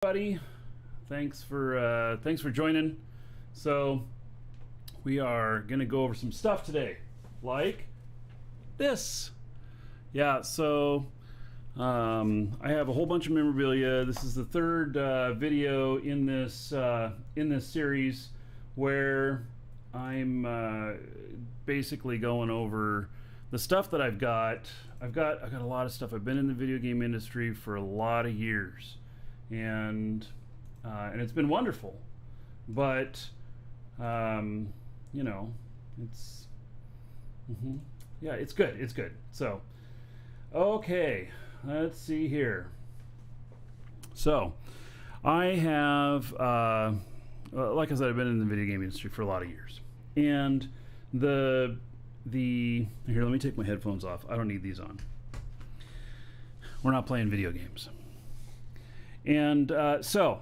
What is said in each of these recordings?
Buddy, thanks for joining. So we are gonna go over some stuff today, like this. Yeah, so I have a whole bunch of memorabilia. This is the third video in this series where I'm basically going over the stuff that I've got. I've got a lot of stuff. I've been in the video game industry for a lot of years, and it's been wonderful, but you know, it's yeah, it's good. So okay, let's see here. So I have like I said, I've been in the video game industry for a lot of years, and the here, let me take my headphones off. I don't need these on. We're not playing video games. And so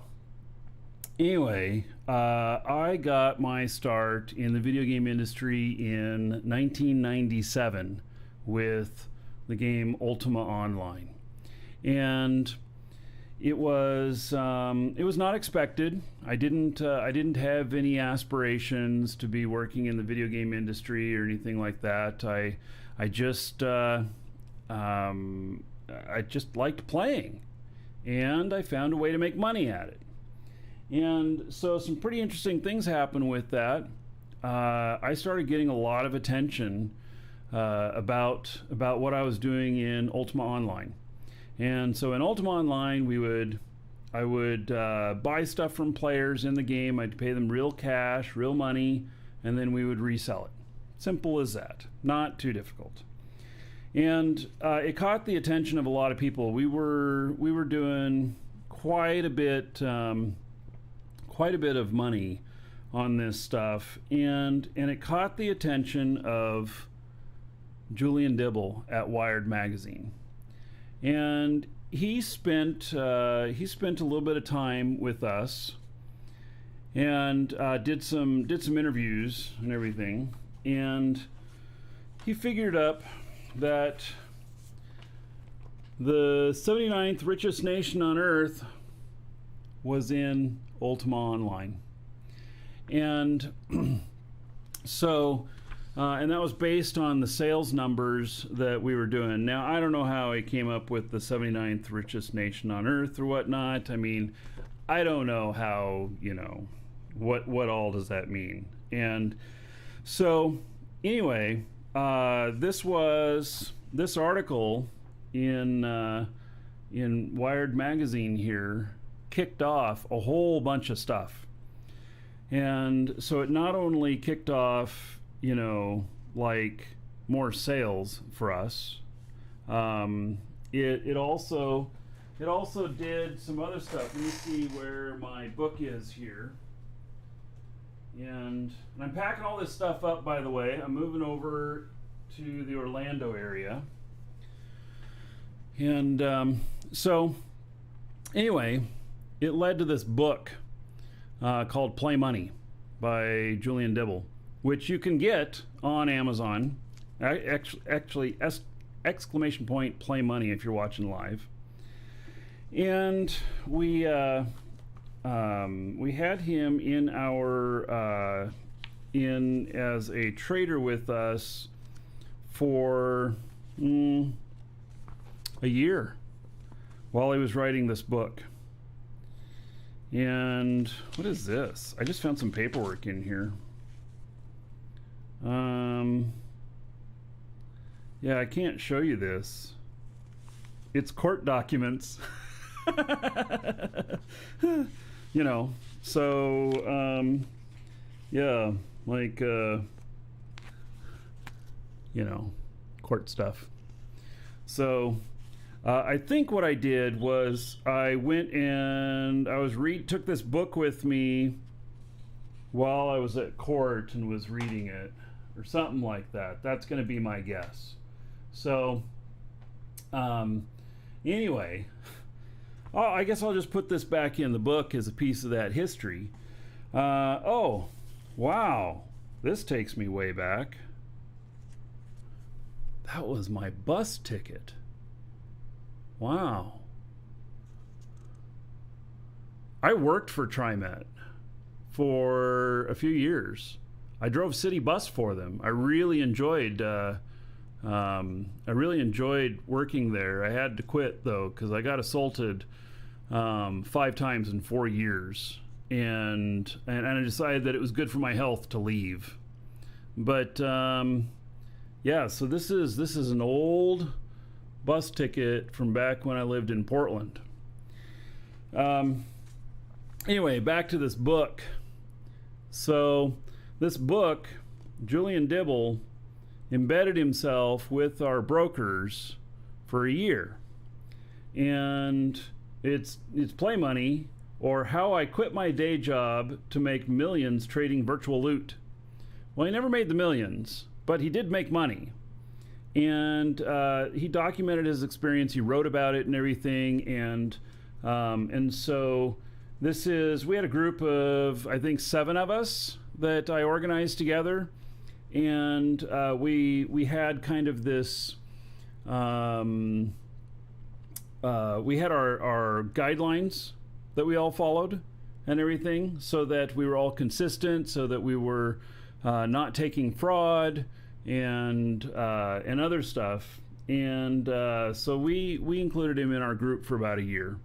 anyway, I got my start in the video game industry in 1997 with the game Ultima Online, and it was not expected. I didn't have any aspirations to be working in the video game industry or anything like that. I just liked playing, and I found a way to make money at it. And so some pretty interesting things happened with that. I started getting a lot of attention about what I was doing in Ultima Online. And so in Ultima Online, I would buy stuff from players in the game. I'd pay them real cash, real money, and then we would resell it. Simple as that. Not too difficult. And it caught the attention of a lot of people. We were doing quite a bit of money on this stuff, and it caught the attention of Julian Dibble at Wired magazine. And he spent a little bit of time with us, and did some interviews and everything, and he figured up that the 79th richest nation on earth was in Ultima Online. And so and that was based on the sales numbers that we were doing. Now, I don't know how he came up with the 79th richest nation on earth or whatnot. I mean, I don't know how, what all does that mean. And so anyway, this article in Wired magazine here kicked off a whole bunch of stuff. And so it not only kicked off, like more sales for us, it also did some other stuff. Let me see where my book is here. And I'm packing all this stuff up, by the way. I'm moving over to the Orlando area. And so anyway, it led to this book called Play Money by Julian Dibble, which you can get on Amazon. Actually, exclamation point Play Money if you're watching live. And we had him in our as a trader with us for a year while he was writing this book. And what is this? I just found some paperwork in here. Yeah, I can't show you this. It's court documents. So yeah, like court stuff. So I think what I did was I went and took this book with me while I was at court and was reading it, or something like that. That's going to be my guess. So anyway, I guess I'll just put this back in the book as a piece of that history. Oh, wow. This takes me way back. That was my bus ticket. Wow. I worked for TriMet for a few years. I drove city bus for them. I really enjoyed working there. I had to quit though because I got assaulted 5 times in 4 years, and I decided that it was good for my health to leave. But yeah, so this is an old bus ticket from back when I lived in Portland. Anyway, back to this book. So this book, Julian Dibble embedded himself with our brokers for a year, and it's Play Money, or How I Quit My Day Job to Make Millions Trading Virtual Loot. Well, he never made the millions, but he did make money, and he documented his experience. He wrote about it and everything, and so we had a group of, I think, 7 of us that I organized together, and we had kind of this, we had our guidelines that we all followed and everything, so that we were all consistent, so that we were not taking fraud and other stuff. And so we included him in our group for about a year.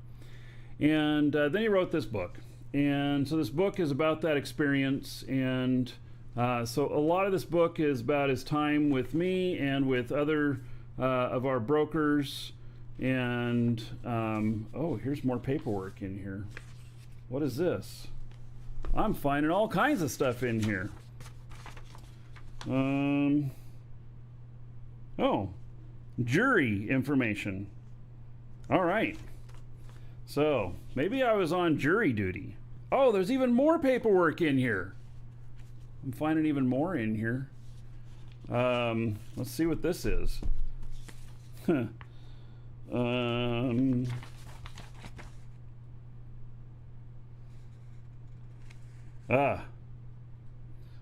And then he wrote this book. And so this book is about that experience. And so a lot of this book is about his time with me and with other of our brokers. And oh, here's more paperwork in here. What is this? I'm finding all kinds of stuff in here. Oh, jury information. All right. So maybe I was on jury duty. Oh, there's even more paperwork in here. I'm finding even more in here. Let's see what this is.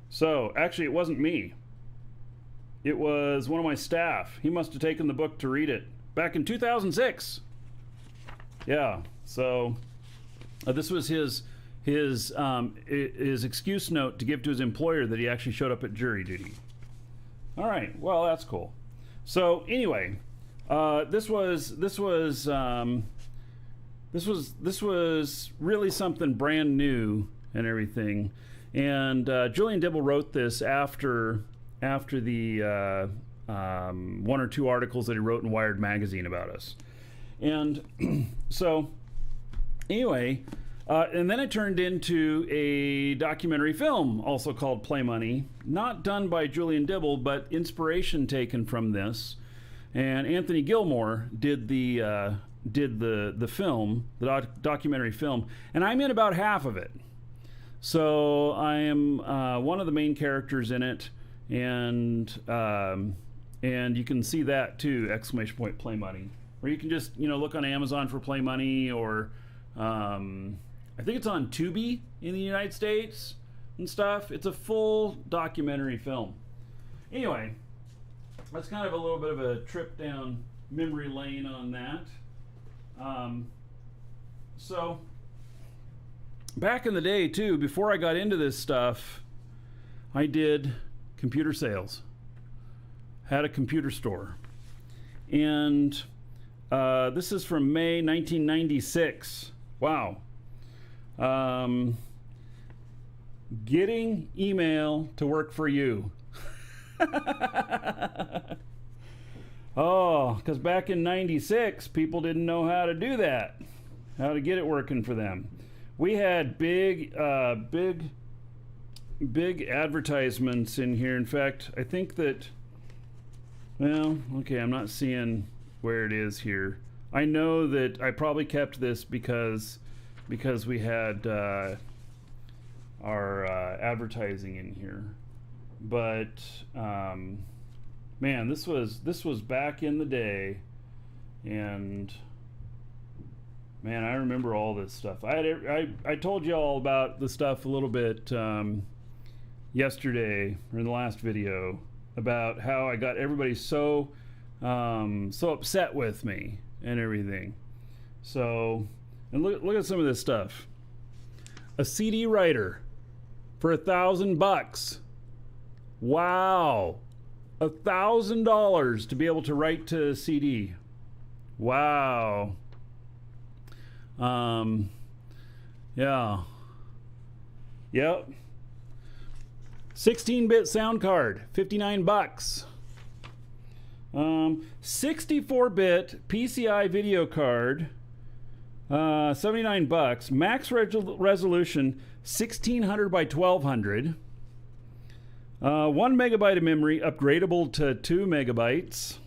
So actually it wasn't me. It was one of my staff. He must have taken the book to read it back in 2006. Yeah, so this was his excuse note to give to his employer that he actually showed up at jury duty. All right, well, that's cool. So anyway, this was really something brand new and everything. And Julian Dibble wrote this after the 1 or 2 articles that he wrote in Wired magazine about us. And so anyway, and then it turned into a documentary film film called Play Money, not done by Julian Dibble, but inspiration taken from this. And Anthony Gilmore did the film, the documentary film, and I'm in about half of it. So I am one of the main characters in it, and you can see that too, exclamation point Play Money. Or you can just, look on Amazon for Play Money, or I think it's on Tubi in the United States and stuff. It's a full documentary film. Anyway, that's kind of a little bit of a trip down memory lane on that. So back in the day too, before I got into this stuff, I did computer sales. Had a computer store. And this is from May 1996. Wow. Getting email to work for you. Oh, because back in 96, people didn't know how to do that, how to get it working for them. We had big advertisements in here. In fact, I think that, well, okay, I'm not seeing where it is here. I know that I probably kept this because we had our advertising in here. But man, this was back in the day, and man, I remember all this stuff. I told you all about the stuff a little bit yesterday, or in the last video, about how I got everybody so upset with me and everything. So, and look at some of this stuff. a CD writer for $1,000. Wow. $1,000 to be able to write to CD. Wow. Yeah. Yep. 16-bit sound card, $59. 64-bit PCI video card, $79. Max resolution, 1600 by 1200. 1 megabyte of memory, upgradable to 2 megabytes.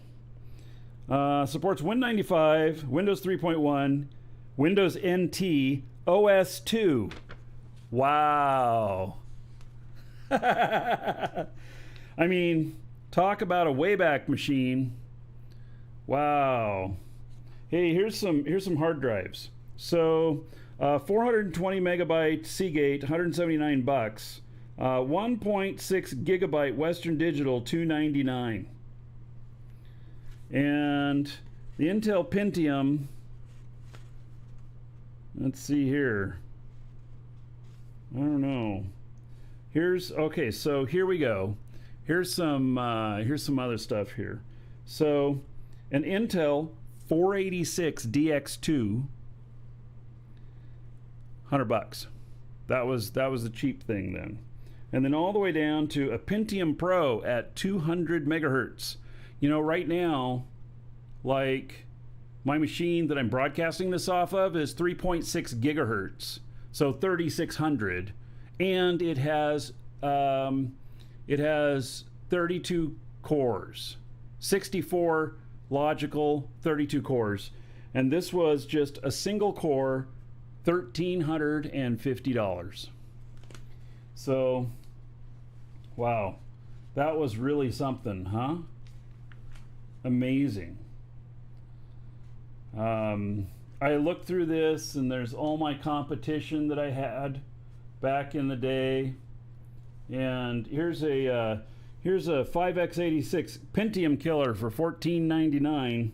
Supports Win95, Windows 3.1, Windows NT, OS 2. Wow. I mean, talk about a Wayback Machine. Wow. Hey, here's some hard drives. So, 420 megabyte Seagate, $179. 1.6 gigabyte Western Digital, $299. And the Intel Pentium, let's see here. I don't know. Okay, so here we go. Here's some other stuff here. So, an Intel 486 DX2, $100. That was a cheap thing then. And then all the way down to a Pentium Pro at 200 megahertz. You know, right now, like, my machine that I'm broadcasting this off of is 3.6 gigahertz, so 3600, and it has 32 cores, 64 logical, 32 cores, and this was just a single core, $1,350. So, wow, that was really something, huh? Amazing. I looked through this, and there's all my competition that I had back in the day. And here's a 5x86 Pentium killer for $14.99.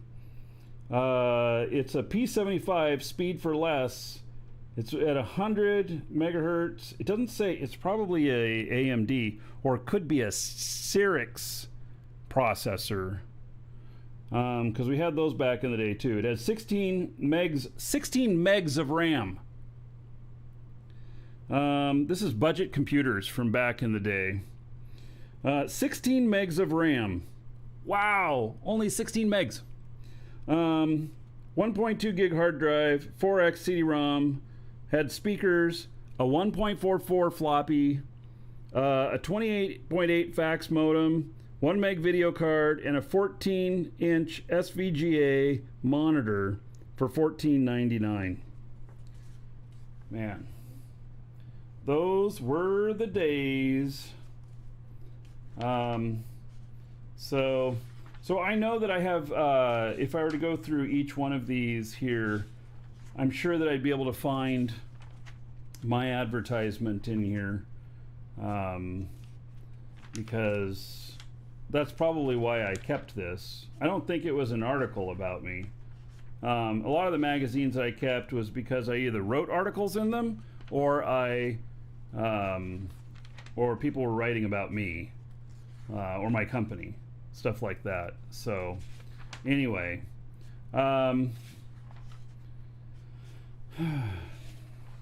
It's a P75 speed for less. It's at 100 megahertz. It doesn't say. It's probably a AMD, or it could be a Cyrix processor, because we had those back in the day too. It has 16 megs of RAM. This is budget computers from back in the day. 16 megs of RAM. Wow, only 16 megs. 1.2 gig hard drive, 4x CD-ROM, had speakers, a 1.44 floppy, a 28.8 fax modem, 1 meg video card, and a 14-inch SVGA monitor for $14.99. Man, those were the days. So I know that I have, if I were to go through each one of these here, I'm sure that I'd be able to find my advertisement in here, because that's probably why I kept this. I don't think it was an article about me. A lot of the magazines I kept was because I either wrote articles in them, or or people were writing about me, or my company, stuff like that. So anyway,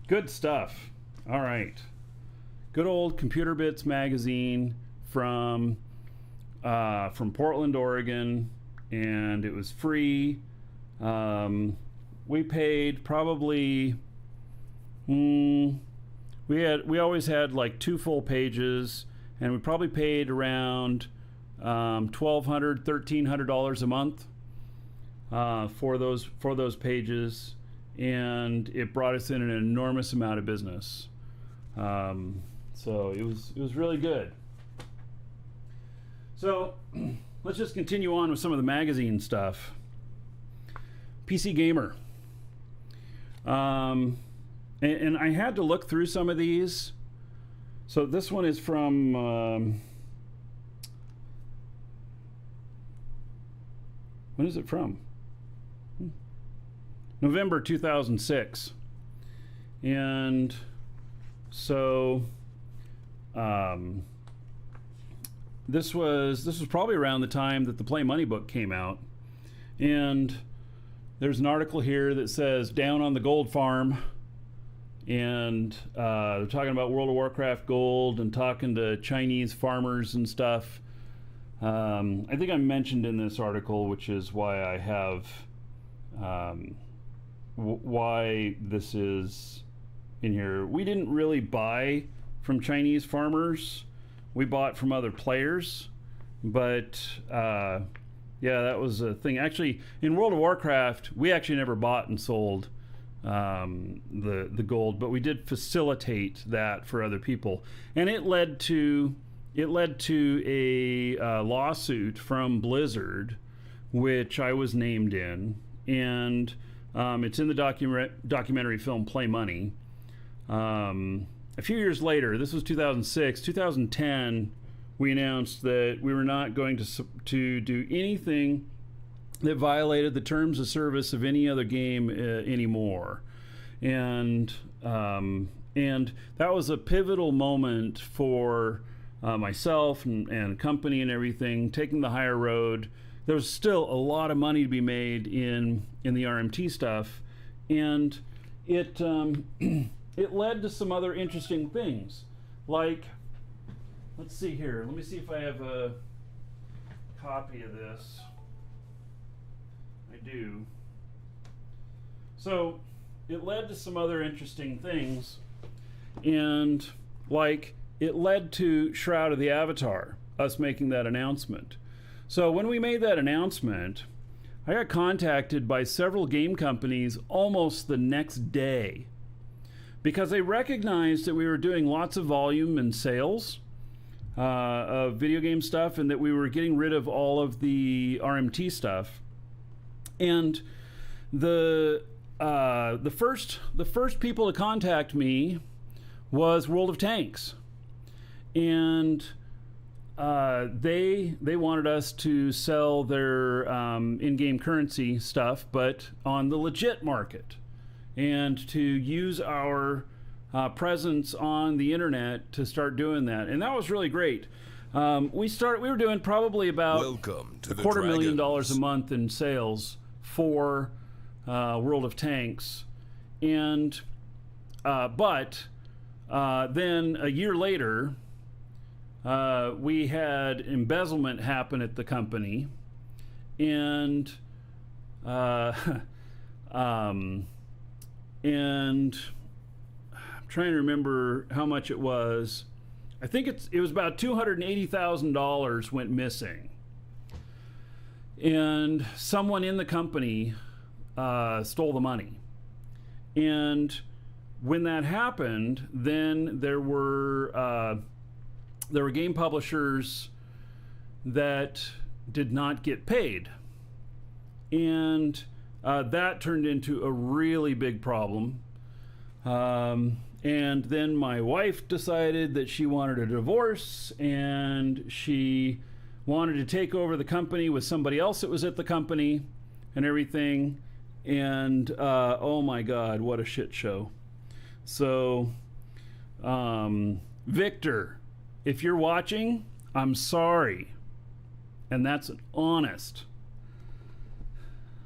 good stuff. All right, good old Computer Bits magazine from Portland, Oregon, and it was free. We paid probably we always had like 2 full pages, and we probably paid around $1,200, $1,300 a month for those pages, and it brought us in an enormous amount of business. So it was really good. So let's just continue on with some of the magazine stuff. PC Gamer. And I had to look through some of these. So this one is from when is it from? November 2006. And So this was probably around the time that the Play Money book came out, and there's an article here that says down on the gold farm, and they're talking about World of Warcraft gold and talking to Chinese farmers and stuff. I think I mentioned in this article, which is why I have why this is in here. We didn't really buy from Chinese farmers. We bought from other players, but yeah, that was a thing. Actually, in World of Warcraft, we actually never bought and sold the gold, but we did facilitate that for other people, and it led to a lawsuit from Blizzard, which I was named in, and it's in the documentary film Play Money. A few years later, this was 2006, 2010, we announced that we were not going to do anything that violated the terms of service of any other game anymore. And that was a pivotal moment for myself and company and everything, taking the higher road. There was still a lot of money to be made in the RMT stuff, and it it led to some other interesting things. Like, let's see here. Let me see if I have a copy of this. I do. So it led to some other interesting things, and like it led to Shroud of the Avatar, us making that announcement. So when we made that announcement, I got contacted by several game companies almost the next day, because they recognized that we were doing lots of volume and sales of video game stuff, and that we were getting rid of all of the RMT stuff. And the first people to contact me was World of Tanks, and they wanted us to sell their in-game currency stuff, but on the legit market, and to use our presence on the internet to start doing that. And that was really great. We were doing probably about $250,000 a month in sales for World of Tanks, and but then a year later, we had embezzlement happen at the company, and and I'm trying to remember how much it was. I think it was about $280,000 went missing, and someone in the company stole the money. And when that happened, then there were game publishers that did not get paid, and that turned into a really big problem. And then my wife decided that she wanted a divorce, and she wanted to take over the company with somebody else that was at the company and everything. And oh my God, what a shit show. So Victor, if you're watching, I'm sorry. And that's an honest.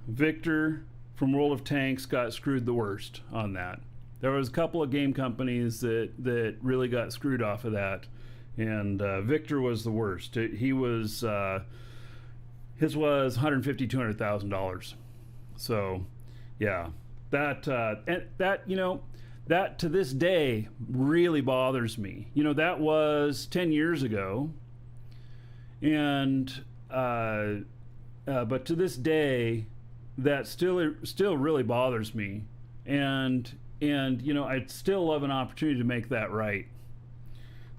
Victor from World of Tanks got screwed the worst on that. There was a couple of game companies that really got screwed off of that, and Victor was the worst. He was his was $150,000, $200,000. So yeah, that that to this day really bothers me. That was 10 years ago, and but to this day, that still really bothers me, and I'd still love an opportunity to make that right.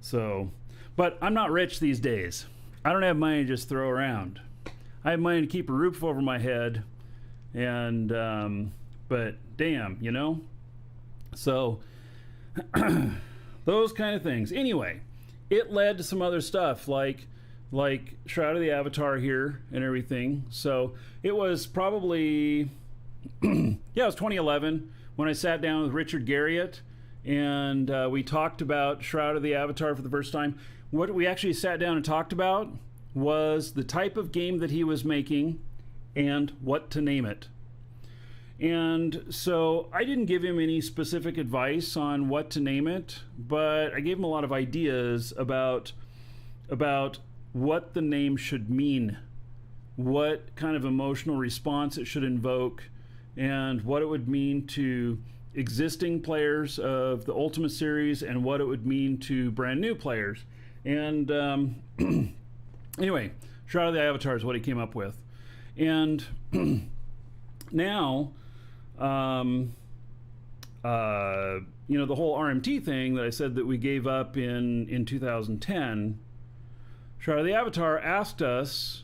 So, but I'm not rich these days. I don't have money to just throw around. I have money to keep a roof over my head, and but damn, so those kind of things. Anyway, it led to some other stuff like Shroud of the Avatar here and everything. So it was probably it was 2011 when I sat down with Richard Garriott, and we talked about Shroud of the Avatar for the first time. What we actually sat down and talked about was the type of game that he was making and what to name it. And so I didn't give him any specific advice on what to name it, but I gave him a lot of ideas about what the name should mean, what kind of emotional response it should invoke, and what it would mean to existing players of the Ultima series and what it would mean to brand new players. And anyway, Shroud of the Avatar is what he came up with. And now, you know, the whole RMT thing that I said that we gave up in 2010, Shroud of the Avatar asked us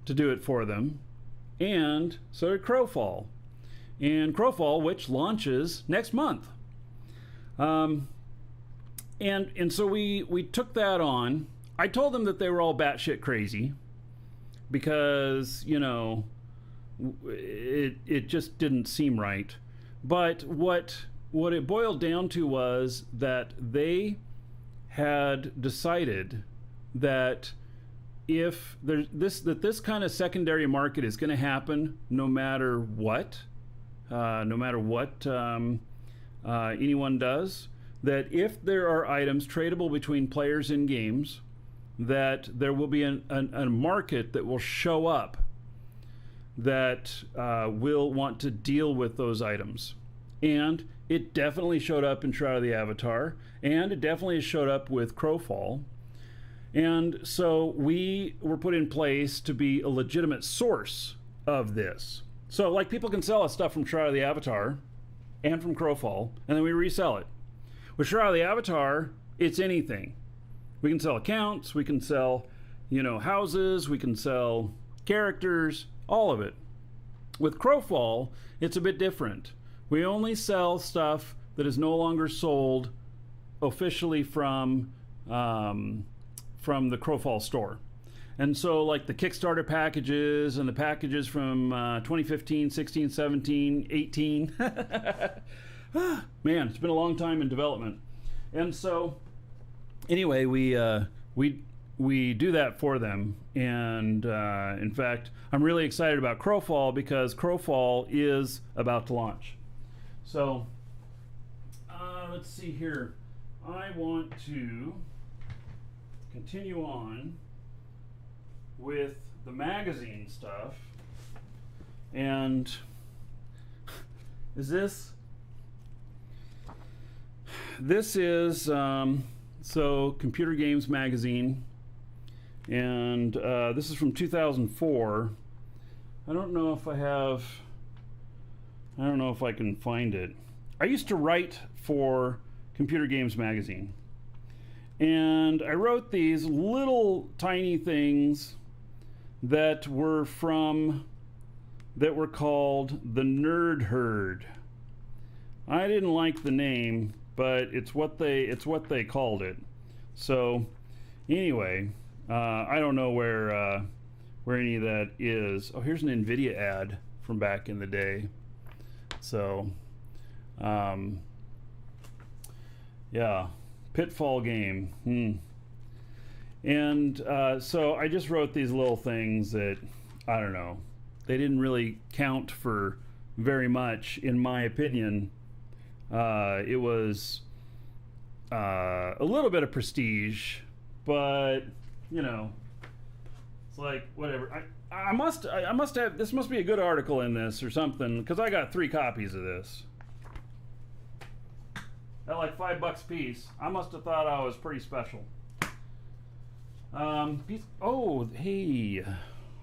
to do it for them, and so did Crowfall. And Crowfall, which launches next month. And so we took that on. I told them that they were all batshit crazy because, you know, it just didn't seem right. But what it boiled down to was that they had decided that if there's this kind of secondary market is going to happen no matter what anyone does, that if there are items tradable between players in games, that there will be a market that will show up that will want to deal with those items. And it definitely showed up in Shroud of the Avatar, and it definitely showed up with Crowfall. And so we were put in place to be a legitimate source of this. So, like, people can sell us stuff from Shroud of the Avatar and from Crowfall, and then we resell it. With Shroud of the Avatar, it's anything. We can sell accounts, we can sell, you know, houses, we can sell characters, all of it. With Crowfall, it's a bit different. We only sell stuff that is no longer sold officially from the Crowfall store. And so, like, the Kickstarter packages and the packages from 2015, 16, 17, 18. Man, it's been a long time in development. And so, anyway, we do that for them. And in fact, I'm really excited about Crowfall because Crowfall is about to launch. So, let's see here. I want to continue on with the magazine stuff. And this is so Computer Games Magazine, and this is from 2004. I don't know if I can find it. I used to write for Computer Games Magazine, and I wrote these little tiny things that were called the Nerd Herd. I didn't like the name, but it's what they called it. So anyway, I don't know where any of that is. Oh, here's an NVIDIA ad from back in the day. So yeah, Pitfall game. And so I just wrote these little things that, I don't know, they didn't really count for very much, in my opinion. It was a little bit of prestige, but, you know, it's like, whatever. I must have, this must be a good article in this or something, because I got 3 copies of this. At like $5 a piece. I must have thought I was pretty special. Oh, hey,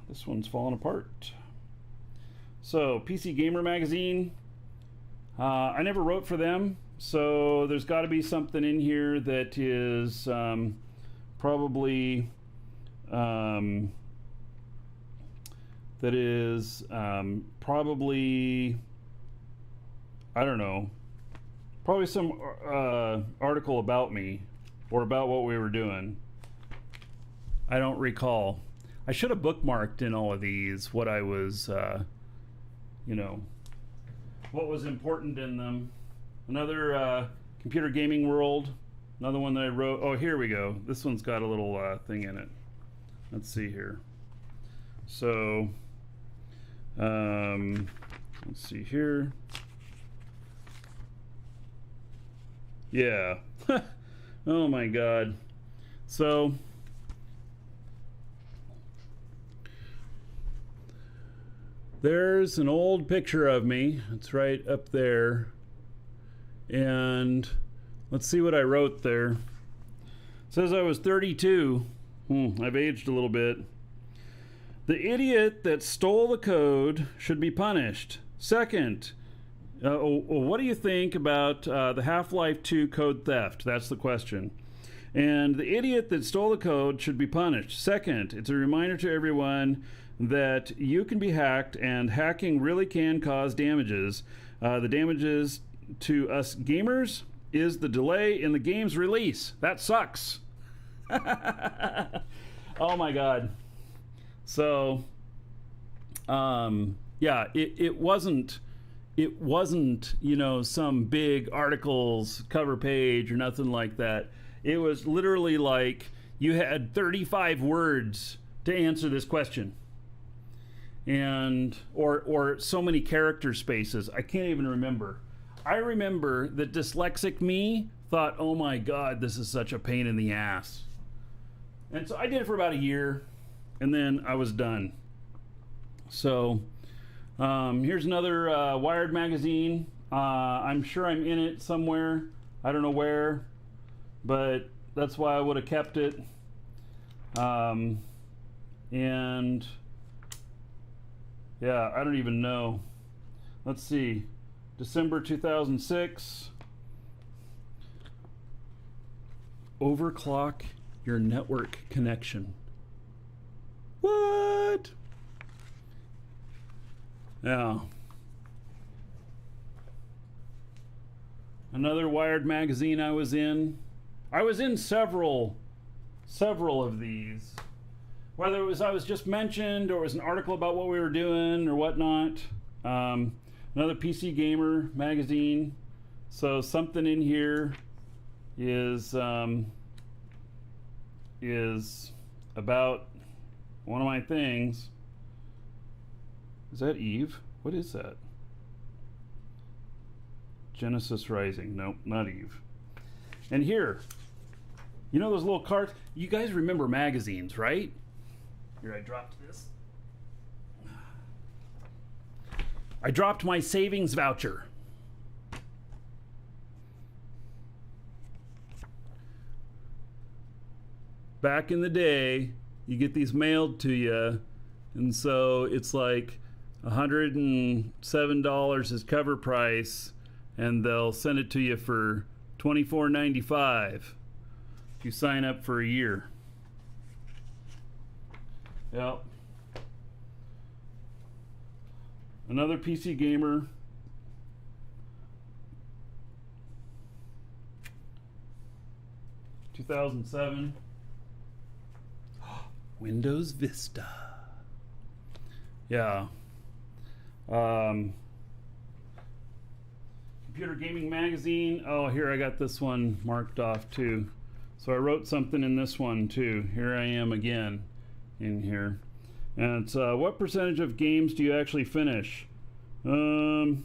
this one's falling apart. So, PC Gamer Magazine. I never wrote for them, so there's got to be something in here that is probably I don't know, probably some article about me or about what we were doing. I don't recall. I should have bookmarked in all of these what I was, you know, what was important in them. Another Computer Gaming World. Another one that I wrote. Oh, here we go. This one's got a little thing in it. Let's see here. So, let's see here. Yeah. Oh my God. So, there's an old picture of me. It's right up there. And let's see what I wrote there. It says I was 32. I've aged a little bit. The idiot that stole the code should be punished. Second, what do you think about the Half-Life 2 code theft? That's the question. And the idiot that stole the code should be punished. Second, it's a reminder to everyone that you can be hacked, and hacking really can cause damages. The damages to us gamers is the delay in the game's release. That sucks. Oh my God. So, yeah, it wasn't, you know, some big articles cover page or nothing like that. It was literally like you had 35 words to answer this question. And, or so many character spaces. I can't even remember. I remember that dyslexic me thought, oh my God, this is such a pain in the ass. And so I did it for about a year, and then I was done. So here's another Wired magazine. I'm sure I'm in it somewhere. I don't know where, but that's why I would have kept it. And yeah, I don't even know. Let's see. December 2006. Overclock your network connection. What? Yeah. Another Wired magazine I was in. I was in several of these. Whether it was I was just mentioned, or it was an article about what we were doing or whatnot. Another PC Gamer magazine. So something in here is about one of my things. Is that Eve? What is that? Genesis Rising. Nope, not Eve. And here, you know those little cards? You guys remember magazines, right? Here, I dropped this. I dropped my savings voucher. Back in the day, you get these mailed to you, and so it's like $107 is cover price, and they'll send it to you for $24.95 if you sign up for a year. Yep. Another PC Gamer. (2007). Windows Vista. Yeah. Computer Gaming Magazine. Oh, here I got this one marked off too. So I wrote something in this one too. Here I am again in here. And it's what percentage of games do you actually finish? Markee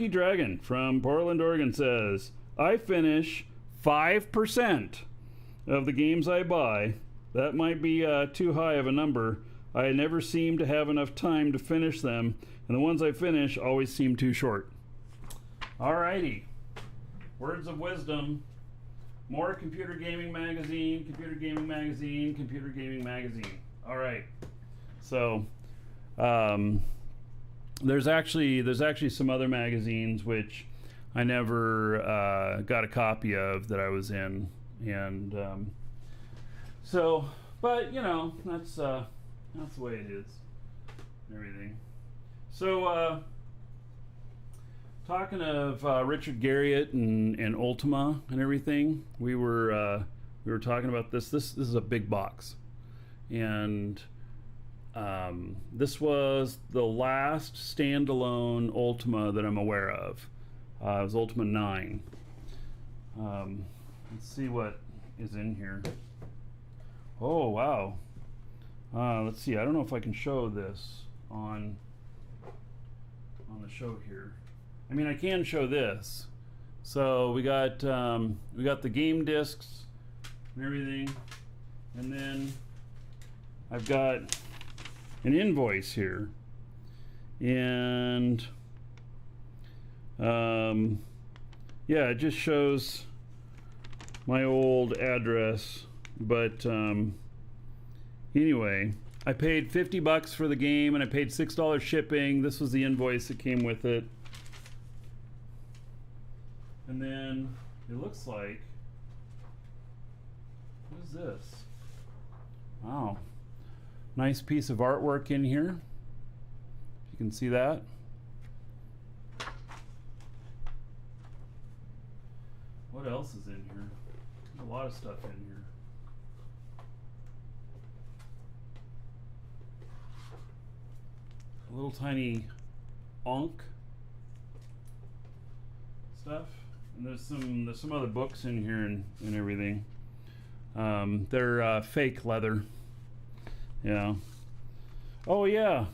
Dragon from Portland, Oregon says, I finish 5% of the games I buy. That might be too high of a number. I never seem to have enough time to finish them, and the ones I finish always seem too short. Alrighty. Words of wisdom. More Computer Gaming Magazine, Computer Gaming Magazine, Computer Gaming Magazine. All right. So there's actually some other magazines which I never got a copy of that I was in, and so, but you know, that's the way it is. And everything. So talking of Richard Garriott and Ultima and everything, we were talking about this. This is a big box. And this was the last standalone Ultima that I'm aware of. It was Ultima 9. Let's see what is in here. Oh, wow. Let's see. I don't know if I can show this on the show here. I mean, I can show this. So we got the game discs and everything, and then I've got an invoice here, and yeah, it just shows my old address, but anyway, I paid $50 for the game and I paid $6 shipping. This was the invoice that came with it. And then it looks like, what is this? Wow, nice piece of artwork in here. You can see that. What else is in here? There's a lot of stuff in here. A little tiny Onk stuff, and there's some other books in here and everything. They're fake leather. Yeah. Oh yeah.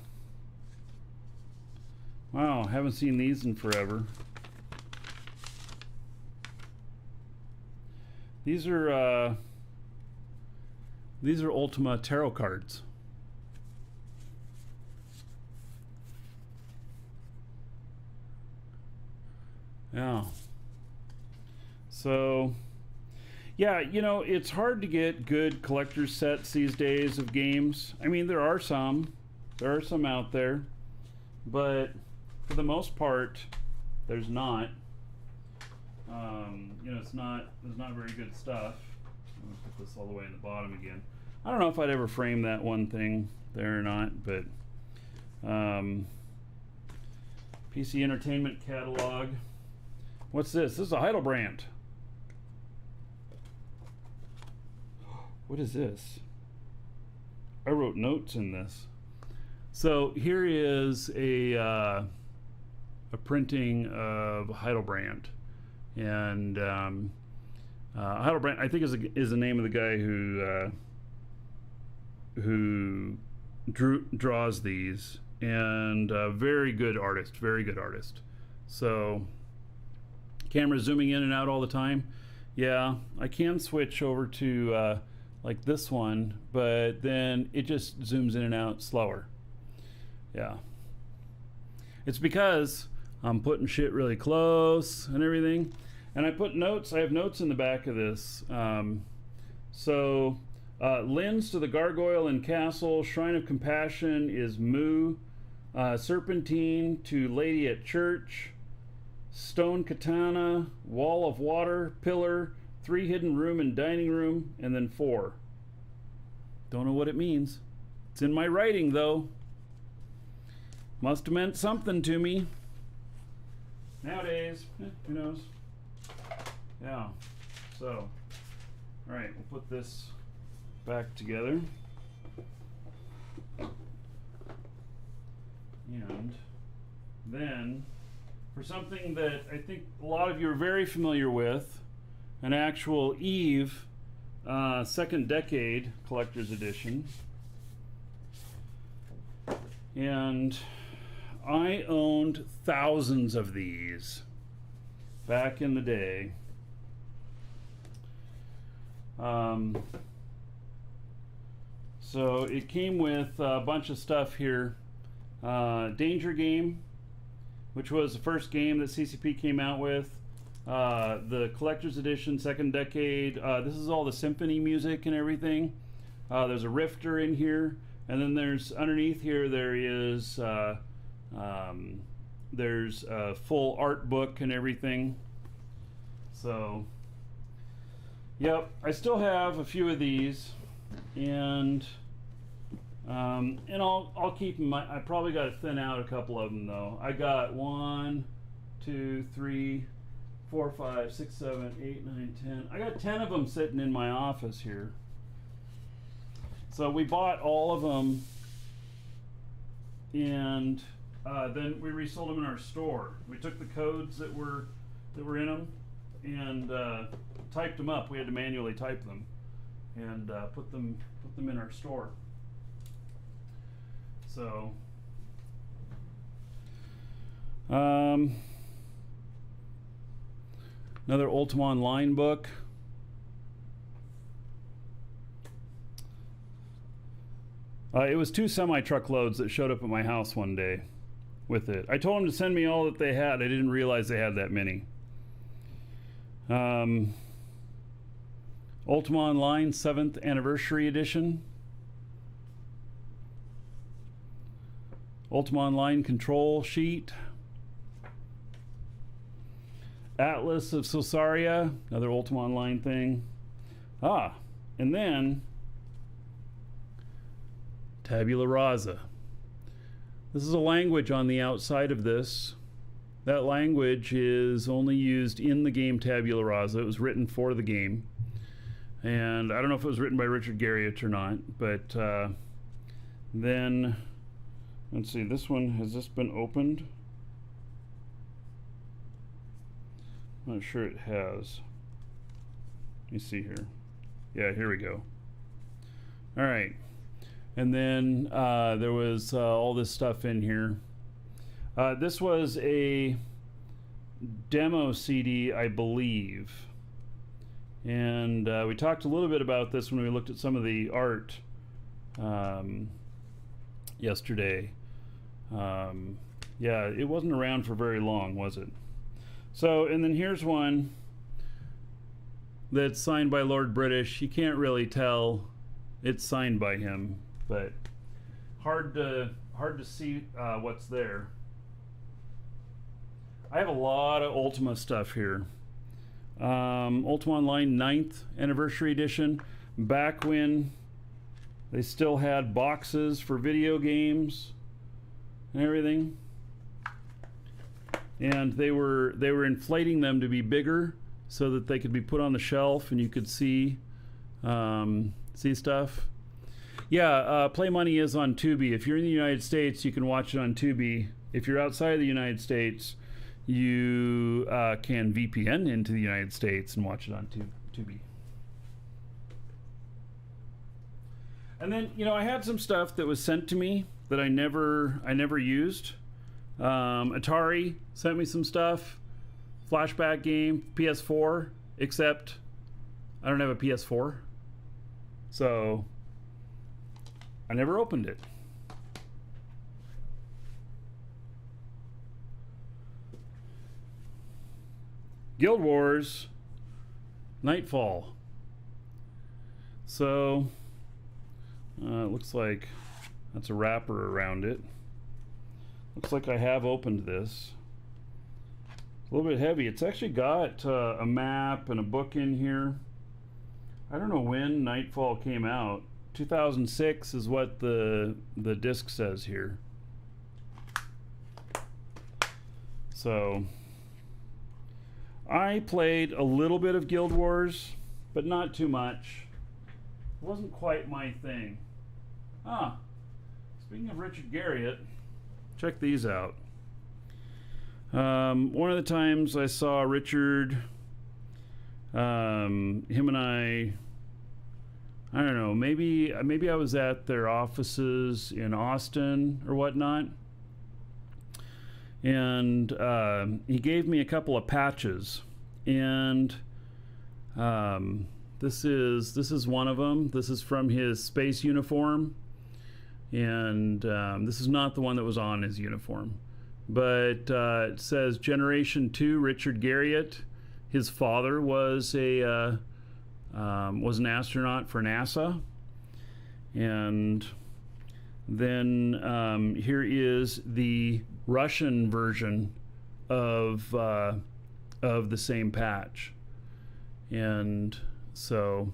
Wow, haven't seen these in forever. These are Ultima tarot cards. Yeah. So, yeah, you know, it's hard to get good collector's sets these days of games. I mean, there are some out there, but for the most part, there's not. You know, there's not very good stuff. I'm gonna put this all the way in the bottom again. I don't know if I'd ever frame that one thing there or not, but PC Entertainment Catalog. What's this? This is a Heidelbrand. What is this? I wrote notes in this. So here is a printing of Heidelbrand, and Heidelbrand, I think, is the name of the guy who draws these, and very good artist. So camera zooming in and out all the time. Yeah, I can switch over to like this one, but then it just zooms in and out slower. Yeah, it's because I'm putting shit really close and everything, and I put notes. I have notes in the back of this. So Lens to the Gargoyle and Castle, Shrine of Compassion is Moo, Serpentine to Lady at Church, Stone Katana, Wall of Water, Pillar, 3 Hidden Room and Dining Room, and then 4. Don't know what it means. It's in my writing, though. Must have meant something to me. Nowadays, who knows? Yeah. So, all right, we'll put this back together. And then, for something that I think a lot of you are very familiar with, an actual Eve second decade collector's edition. And I owned thousands of these back in the day. So it came with a bunch of stuff here. Danger Game, which was the first game that CCP came out with. The collector's edition, second decade. This is all the symphony music and everything. There's a Rifter in here, and then there's underneath here there's a full art book and everything. So, yep, I still have a few of these, and I'll keep them. I probably got to thin out a couple of them though. I got 1, 2, 3, 4, 5, 6, 7, 8, 9, 10. I got 10 of them sitting in my office here. So we bought all of them, and then we resold them in our store. We took the codes that were in them, and typed them up. We had to manually type them and put them in our store. So another Ultima Online book. It was 2 semi-truckloads that showed up at my house one day with it. I told them to send me all that they had. I didn't realize they had that many. Ultima Online 7th Anniversary Edition. Ultima Online Control Sheet. Atlas of Sosaria, another Ultima Online thing. And then Tabula Rasa. This is a language on the outside of this. That language is only used in the game Tabula Rasa. It was written for the game. And I don't know if it was written by Richard Garriott or not, but then, let's see, this one, has this been opened? I'm not sure it has. Let me see here. Yeah, here we go. All right. And then there was all this stuff in here. This was a demo CD, I believe. And we talked a little bit about this when we looked at some of the art yesterday. Yeah, it wasn't around for very long, was it? So, and then here's one that's signed by Lord British. You can't really tell it's signed by him, but hard to see what's there. I have a lot of Ultima stuff here. Ultima Online 9th Anniversary Edition, back when they still had boxes for video games and everything, and they were inflating them to be bigger so that they could be put on the shelf and you could see stuff. Yeah, Play Money is on Tubi. If you're in the United States, you can watch it on Tubi. If you're outside of the United States, you can VPN into the United States and watch it on Tubi. And then, you know, I had some stuff that was sent to me that I never used. Atari sent me some stuff. Flashback game, PS4, except I don't have a PS4. So I never opened it. Guild Wars Nightfall. So it looks like that's a wrapper around it. Looks like I have opened this. It's a little bit heavy. It's actually got a map and a book in here. I don't know when Nightfall came out. 2006 is what the disc says here. So I played a little bit of Guild Wars, but not too much. It wasn't quite my thing. Speaking of Richard Garriott, check these out. One of the times I saw Richard, him and I don't know, maybe I was at their offices in Austin or whatnot, and he gave me a couple of patches, and this is one of them. This is from his space uniform, and this is not the one that was on his uniform, but it says Generation 2 Richard Garriott. His father was an astronaut for NASA, and then here is the Russian version of the same patch. And so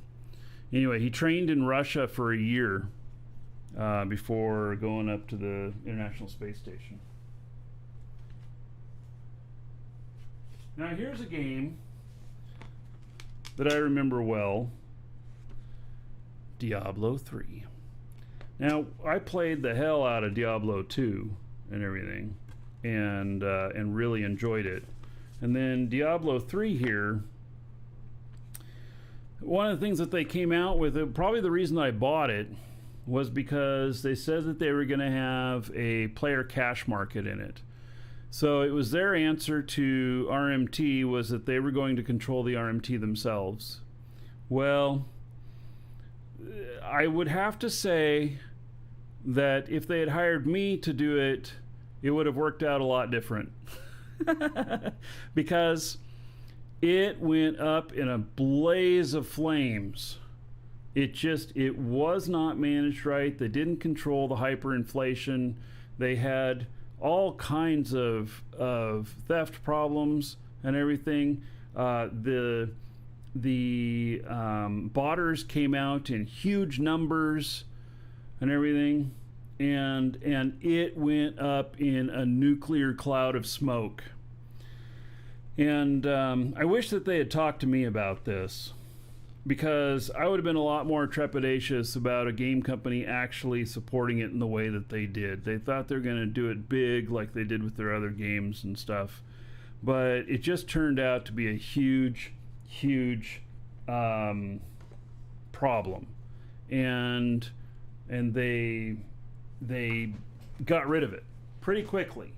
anyway, he trained in Russia for a year before going up to the International Space Station. Now here's a game that I remember well, Diablo 3. Now I played the hell out of Diablo 2 and everything, and really enjoyed it. And then Diablo 3 here one of the things that they came out with, probably the reason I bought it, was because they said that they were going to have a player cash market in it. So it was their answer to RMT, was that they were going to control the RMT themselves. Well, I would have to say that if they had hired me to do it, it would have worked out a lot different. Because it went up in a blaze of flames. It was not managed right. They didn't control the hyperinflation. They had all kinds of theft problems and everything. The botters came out in huge numbers and everything, and it went up in a nuclear cloud of smoke. And I wish that they had talked to me about this, because I would have been a lot more trepidatious about a game company actually supporting it in the way that they did. They thought they were going to do it big like they did with their other games and stuff, but it just turned out to be a huge problem, and they got rid of it pretty quickly.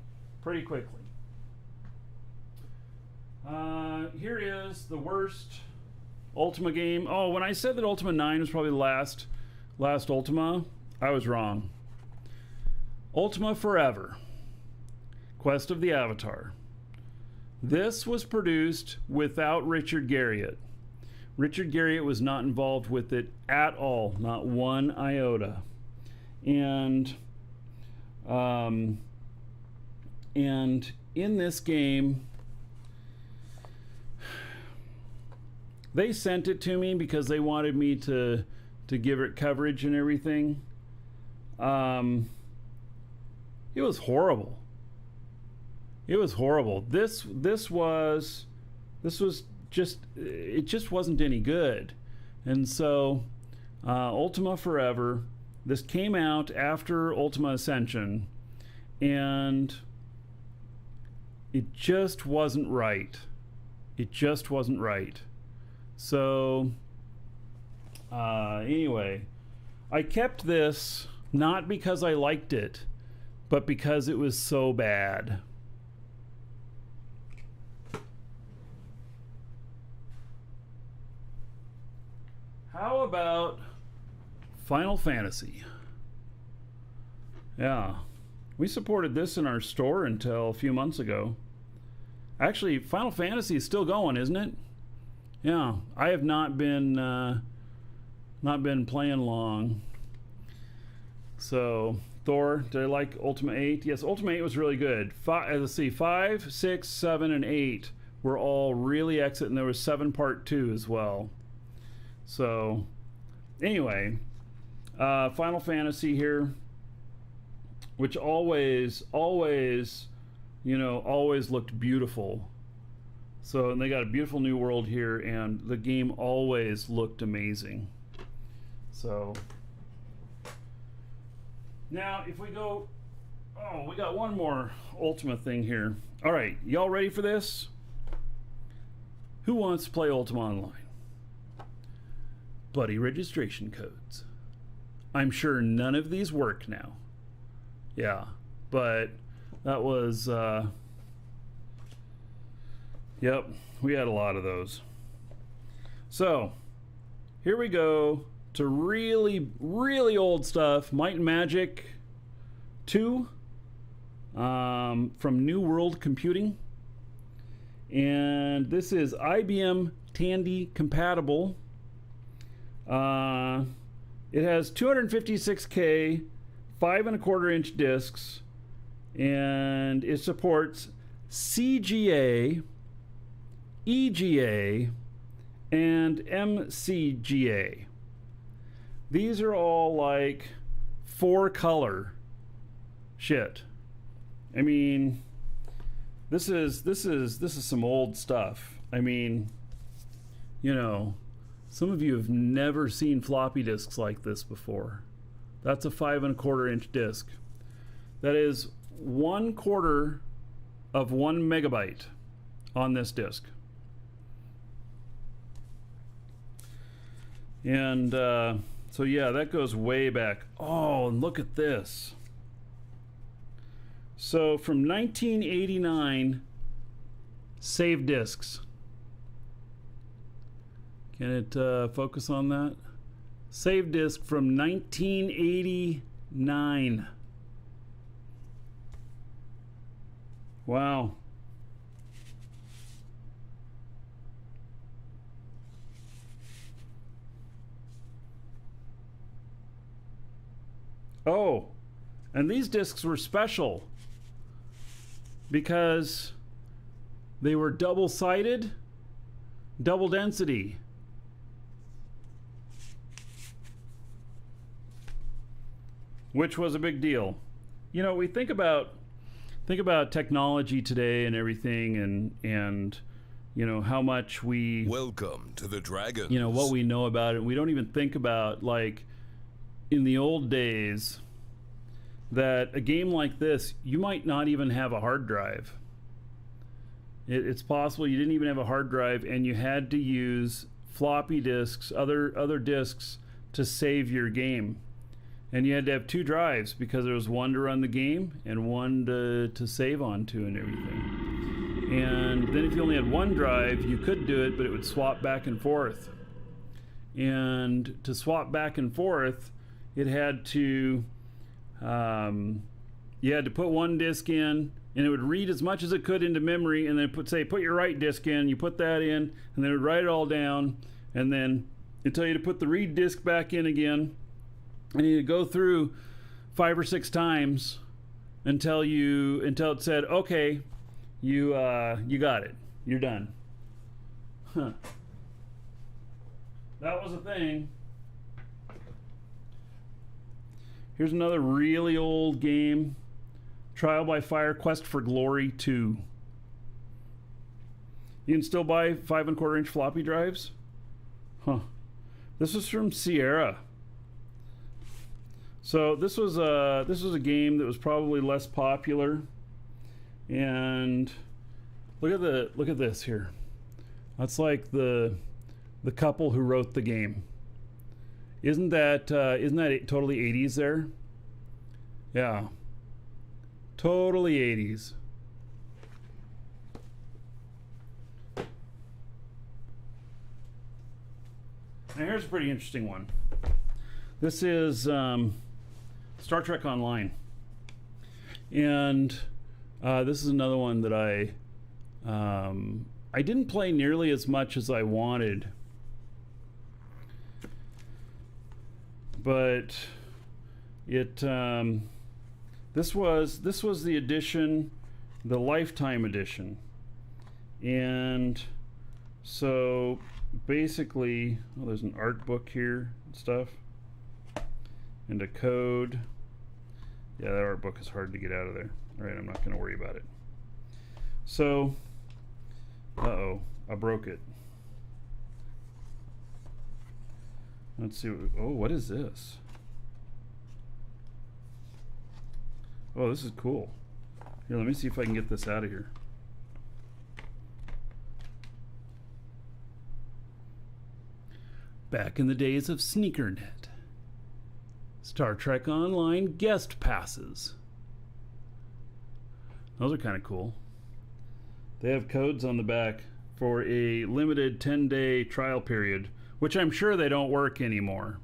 Here is the worst Ultima game. Oh, when I said that Ultima 9 was probably the last Ultima, I was wrong. Ultima Forever, Quest of the Avatar. This was produced without Richard Garriott. Richard Garriott was not involved with it at all, not one iota. And in this game, they sent it to me because they wanted me to give it coverage and everything. It was horrible. This was just, it just wasn't any good. And so Ultima Forever, this came out after Ultima Ascension, and it just wasn't right. So anyway, I kept this not because I liked it, but because it was so bad. How about Final Fantasy? Yeah, we supported this in our store until a few months ago. Actually, Final Fantasy is still going, isn't it? Yeah, I have not been playing long. So, Thor, did I like Ultima 8? Yes, Ultima 8 was really good. Let's see, 5, 6, 7, and 8 were all really excellent, and there was 7 Part 2 as well. So, anyway, Final Fantasy here, which always looked beautiful. So, and they got a beautiful new world here, and the game always looked amazing. So, now if we go, we got one more Ultima thing here. All right, y'all ready for this? Who wants to play Ultima Online? Buddy registration codes. I'm sure none of these work now. Yeah, but that was, yep, we had a lot of those. So, here we go to really, really old stuff. Might and Magic 2 from New World Computing. And this is IBM Tandy compatible. It has 256K 5¼ inch discs, and it supports CGA, EGA, and MCGA. These are all like 4-color shit. I mean, this is some old stuff. I mean, you know, some of you have never seen floppy disks like this before. That's a 5¼ inch disc. That is 1/4 of 1 megabyte on this disc. And so yeah, that goes way back. Oh, and look at this. So from 1989, save discs. Can it focus on that? Save disc from 1989. Wow. Oh, and these discs were special because they were double-sided, double density. Which was a big deal. You know, we think about technology today and everything, and you know how much we welcome to the Dragons. You know what we know about it. We don't even think about, like, in the old days, that a game like this, you might not even have a hard drive. It's possible you didn't even have a hard drive, and you had to use floppy disks, other disks, to save your game. And you had to have 2 drives because there was one to run the game and one to save onto and everything. And then if you only had 1 drive, you could do it, but it would swap back and forth. And to swap back and forth, it had to you had to put 1 disk in, and it would read as much as it could into memory, and then put your right disk in. You put that in, and then it would write it all down, and then it'd tell you to put the read disk back in again, and you'd go through 5 or 6 times until it said, okay, you got it, you're done. Huh. That was a thing. Here's another really old game. Trial by Fire Quest for Glory 2. You can still buy 5 1/4 inch floppy drives? Huh. This was from Sierra. So this was a game that was probably less popular. And look at this here. That's like the couple who wrote the game. Isn't that totally 80s there? Yeah. Totally 80s. Now here's a pretty interesting one. This is Star Trek Online. And this is another one that I didn't play nearly as much as I wanted. But it this was the edition, the Lifetime edition. And so basically, oh, there's an art book here and stuff, and a code. Yeah, that art book is hard to get out of there. All right, I'm not going to worry about it. So, uh-oh, I broke it. Let's see. What is this? Oh, this is cool. Here, let me see if I can get this out of here. Back in the days of SneakerNet, Star Trek Online guest passes. Those are kind of cool. They have codes on the back for a limited 10-day trial period, which I'm sure they don't work anymore.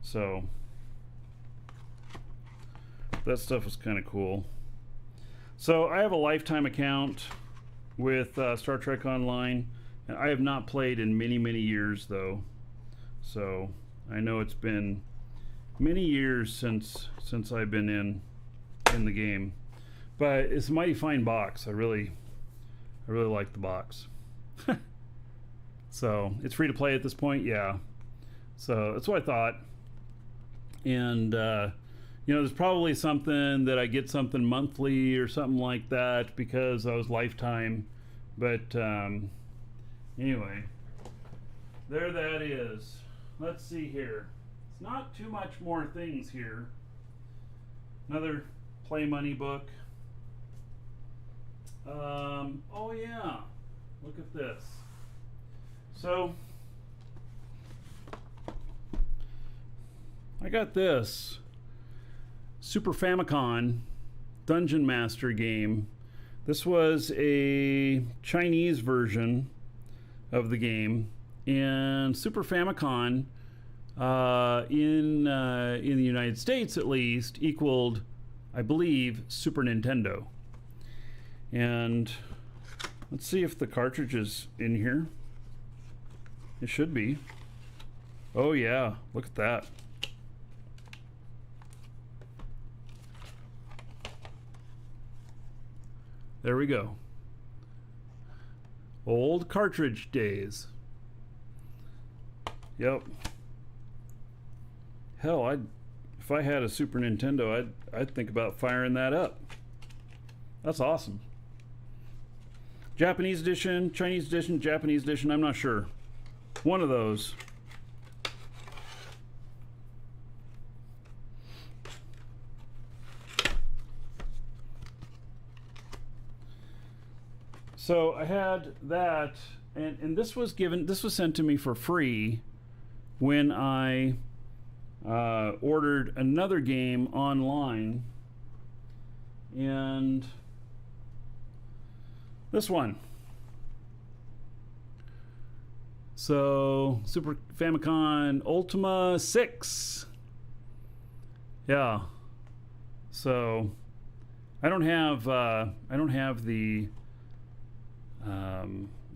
So that stuff was kind of cool. So I have a Lifetime account with Star Trek Online. And I have not played in many, many years, though. So I know it's been many years since I've been in the game. But it's a mighty fine box. I really like the box. So it's free to play at this point, yeah. So that's what I thought. And you know, there's probably something that I get something monthly or something like that because I was Lifetime. But anyway, there that is. Let's see here. It's not too much more things here. Another Play Money book. Oh yeah, look at this. So I got this Super Famicom Dungeon Master game. This was a Chinese version of the game, and Super Famicom in the United States at least equaled, I believe, Super Nintendo. And let's see if the cartridge is in here. It should be. Oh yeah, look at that. There we go. Old cartridge days. Yep. Hell, if I had a Super Nintendo, I'd think about firing that up. That's awesome. Japanese edition, Chinese edition, Japanese edition, I'm not sure. One of those. So I had that, and this was sent to me for free when I ordered another game online, and this one. So Super Famicom Ultima 6. Yeah. So I don't have the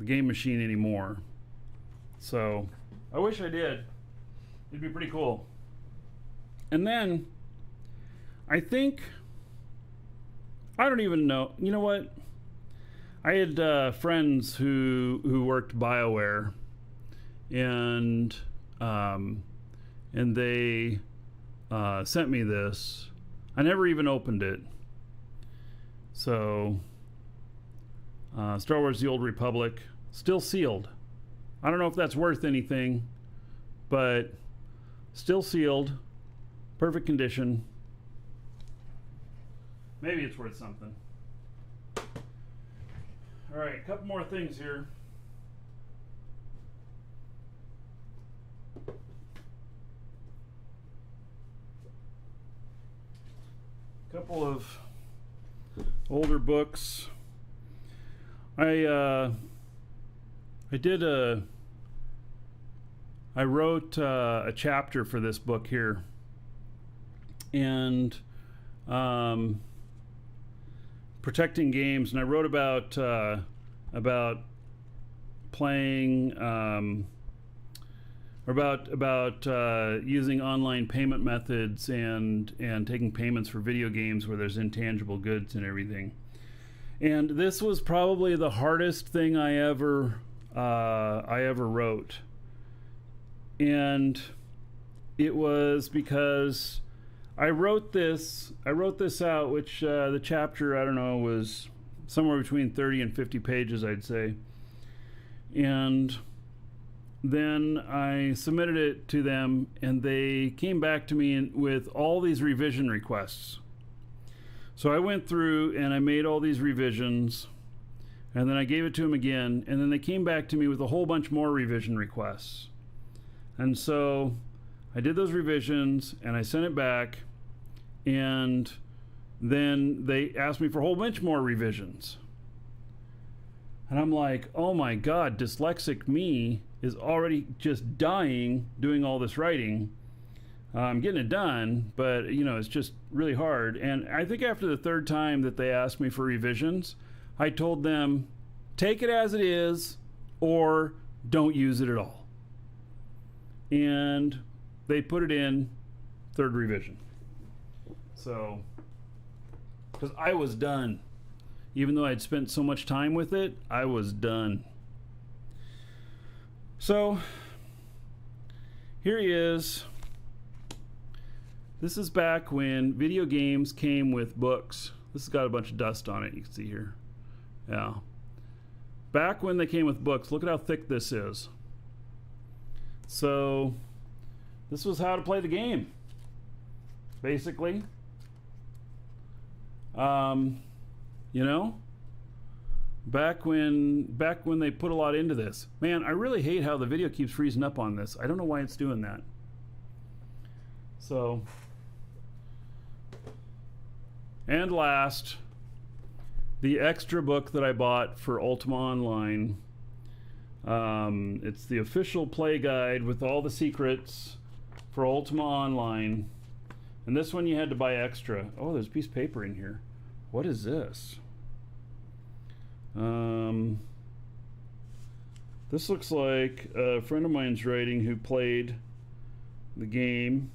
game machine anymore. So I wish I did. It'd be pretty cool. And then I think, I don't even know. You know what? I had friends who worked BioWare, and they sent me this. I never even opened it. So Star Wars: The Old Republic, still sealed. I don't know if that's worth anything, but still sealed, perfect condition. Maybe it's worth something. All right, a couple more things here. A couple of older books. I wrote a chapter for this book here, and protecting games, and I wrote about playing about using online payment methods and taking payments for video games where there's intangible goods and everything. And this was probably the hardest thing I ever wrote, and it was because I wrote this out, which the chapter, I don't know, was somewhere between 30 and 50 pages, I'd say. And then I submitted it to them, and they came back to me with all these revision requests. So I went through and I made all these revisions, and then I gave it to them again, and then they came back to me with a whole bunch more revision requests. And so I did those revisions and I sent it back, and then they asked me for a whole bunch more revisions. And I'm like, oh my God, dyslexic me is already just dying doing all this writing. I'm getting it done, but it's just really hard. And I think after the third time that they asked me for revisions, I told them, take it as it is or don't use it at all. And they put it in third revision. So, because I was done. Even though I'd spent so much time with it, I was done. So, here he is. This is back when video games came with books. This has got a bunch of dust on it, you can see here. Yeah. Back when they came with books, look at how thick this is. So, this was how to play the game, basically. back when they put a lot into this. Man, I really hate how the video keeps freezing up on this. I don't know why it's doing that. So, and last, the extra book that I bought for Ultima Online. It's the official play guide with all the secrets for Ultima Online. And this one you had to buy extra. Oh, there's a piece of paper in here. What is this? This looks like a friend of mine's writing who played the game.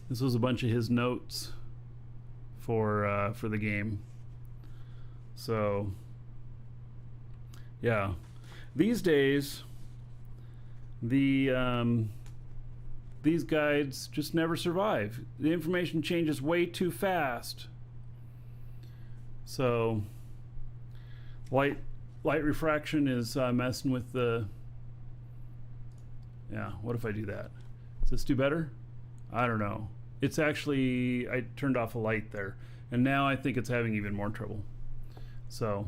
This was a bunch of his notes for the game. So, yeah. These days, these guides just never survive. The information changes way too fast. So, light refraction is messing with the... Yeah, what if I do that? Does this do better? I don't know. It's actually... I turned off a light there. And now I think it's having even more trouble. So,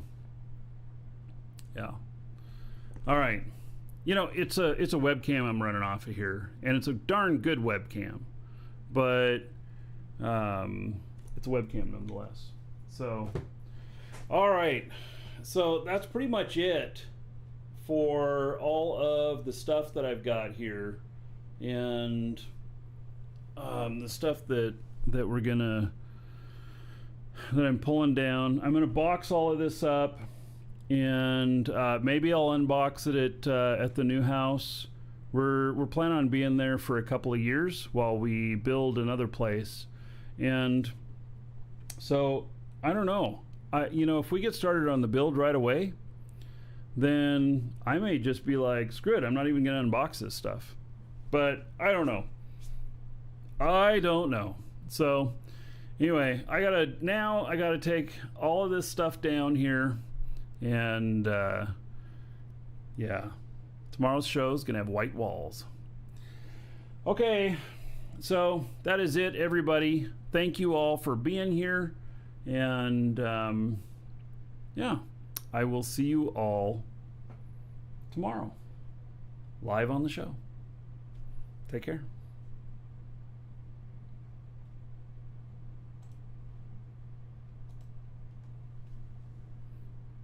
yeah. All right. You know, it's a webcam I'm running off of here. And it's a darn good webcam. But it's a webcam nonetheless. So, all right. So that's pretty much it for all of the stuff that I've got here. And the stuff that I'm pulling down. I'm gonna box all of this up, and maybe I'll unbox it at the new house. We're planning on being there for a couple of years while we build another place, and so I don't know. You know, if we get started on the build right away, then I may just be like, screw it, I'm not even gonna unbox this stuff. But I don't know. So anyway, I gotta take all of this stuff down here, and yeah, tomorrow's show is gonna have white walls. Okay, so that is it, everybody. Thank you all for being here, and yeah, I will see you all tomorrow live on the show. Take care.